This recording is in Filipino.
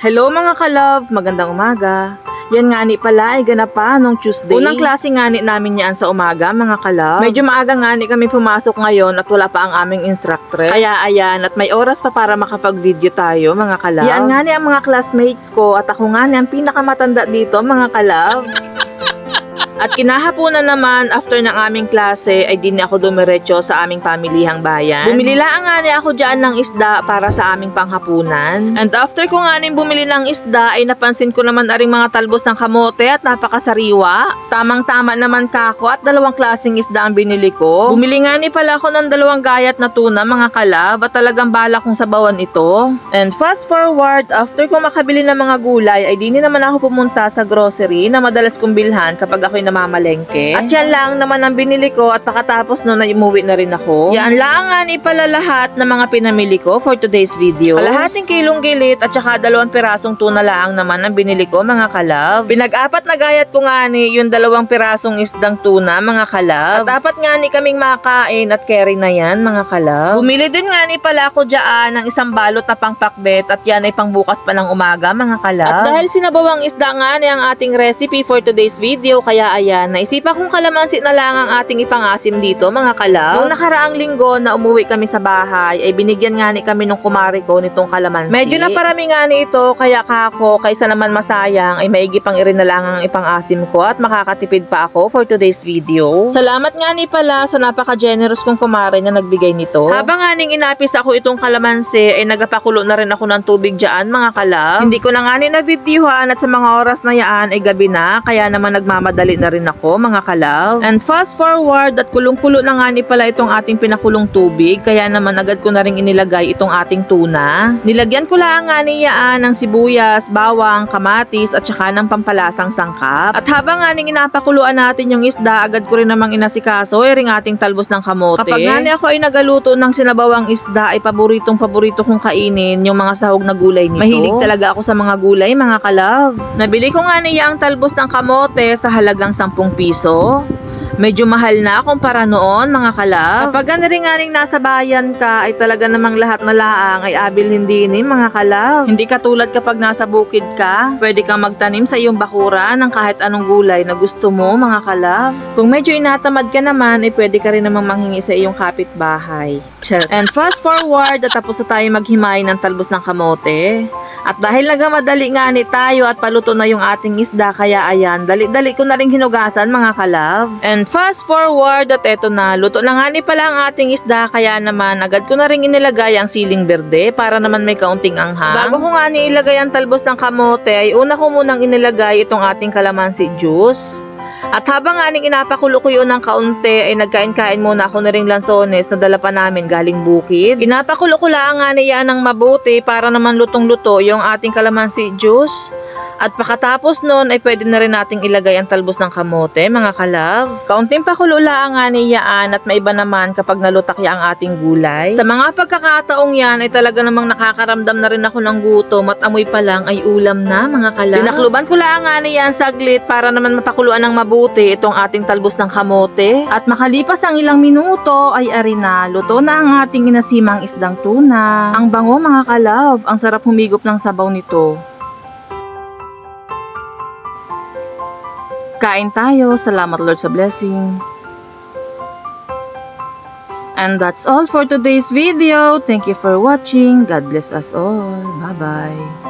Hello mga ka-love, magandang umaga. Yan ngani pala ay ganap pa nung Tuesday. Unang klase ngani namin yan sa umaga mga ka-love. Medyo maaga ngani kami pumasok ngayon at wala pa ang aming instructress. Kaya ayan, at may oras pa para makapag-video tayo mga ka-love. Yan ngani ang mga classmates ko at ako ngani ang pinakamatanda dito mga ka-love. At kinahaponan naman, after ng aming klase, ay di na ako dumiretso sa aming pamilihang bayan. Bumili lang nga niya ako dyan ng isda para sa aming panghapunan. And after ko nga bumili ng isda, ay napansin ko naman aring mga talbos ng kamote at napakasariwa. Tamang-tama naman kako at dalawang klaseng isda ang binili ko. Bumili nga ni pala ako ng dalawang gayat na tuna mga kalab at talagang bala kong sabawan ito. And fast forward, after ko makabili ng mga gulay, ay di naman ako pumunta sa grocery na madalas kong bilhan kapag ako'y namamalengke. At yan lang naman ang binili ko at pakatapos nun ay umuwi na rin ako. Yan lang nga ni pala lahat ng mga pinamili ko for today's video. Kalahating kilong gilit at saka 2 pirasong tuna lang naman ang binili ko mga kalab. Pinag-apat na gayat ko nga ni yung 2 pirasong isdang tuna mga kalab. At apat nga ni kaming makain at carry na yan mga kalab. Bumili din nga ni pala ako dyan ng isang balot na pangpakbet at yan ay pangbukas pa ng umaga mga kalab. At dahil sinabawang isda nga ni ang ating recipe for today's video, kaya ayan, naisipan kong kalamansi na lang ang ating ipangasim dito mga kalab. Noong nakaraang linggo na umuwi kami sa bahay, ay binigyan nga ni kami nung kumari ko nitong kalamansi. Medyo naparami nga ni ito, kaya kako, kaysa naman masayang, ay maigi pang irin na lang ang ipangasim ko at makakatipid pa ako for today's video. Salamat nga ni pala sa napaka-generous kong kumari na nagbigay nito. Habang nga ning inapis ako itong kalamansi, ay nagapakulo na rin ako ng tubig dyan mga kalab. Hindi ko na nga ni na-videohan at sa mga oras na yaan ay gabi na, kaya naman nagmamadali na rin ako mga kalab. And fast forward at kulong-kulo na nga ni pala itong ating pinakulong tubig, kaya naman agad ko na rin inilagay itong ating tuna. Nilagyan ko lang nga niyaan ng sibuyas, bawang, kamatis at saka ng pampalasang sangkap. At habang nga ning inapakuluan natin yung isda, agad ko rin namang inasikaso ring ating talbos ng kamote. Kapag nga ako ay nagaluto ng sinabawang isda, ay paborito kong kainin yung mga sahog na gulay nito. Mahilig talaga ako sa mga gulay mga kalab. Nabili ko nga niya ang talbos ng kamote sa halagang 10 piso. Medyo mahal na kumpara noon mga kalab. Kapag nga nasa bayan ka, ay talaga namang lahat na laang ay abilhin din mga kalab. Hindi katulad kapag nasa bukid ka, pwede kang magtanim sa iyong bakura ng kahit anong gulay na gusto mo mga kalab. Kung medyo inatamad ka naman, ay pwede ka rin namang manghingi sa iyong kapitbahay. And fast forward, at tapos na tayo maghimay ng talbos ng kamote. At dahil nagamadali nga ni tayo at paluto na yung ating isda, kaya ayan, dali-dali ko na rin hinugasan mga kalab. And fast forward, at eto na, luto na nga ni pala ang ating isda, kaya naman agad ko na rin inilagay ang siling berde para naman may kaunting anghang. Bago ko nga ni ilagay ang talbos ng kamote, ay una ko munang inilagay itong ating kalamansi juice. At habang aning inapakulo ko yun ng kaunti, ay nagkain-kain muna ako na ring lansones na dala pa namin galing bukid. Inapakulo ko lang nga niya ng mabuti para naman lutong-luto yung ating kalamansi juice. At pakatapos nun ay pwede na rin nating ilagay ang talbos ng kamote mga kalab. Kaunting pakulo lang nga niyaan at maiba naman kapag nalutakya ang ating gulay. Sa mga pagkakataong yan ay talaga namang nakakaramdam na rin ako ng gutom at amoy pa lang ay ulam na mga kalab. Tinakluban ko lang nga niyan saglit para naman mapakuluan ng mabuti itong ating talbos ng kamote. At makalipas ang ilang minuto ay arina, luto na ang ating inasimang isdang tuna. Ang bango mga kalab, ang sarap humigop ng sabaw nito. Kain tayo. Salamat Lord sa blessing. And that's all for today's video. Thank you for watching. God bless us all. Bye-bye.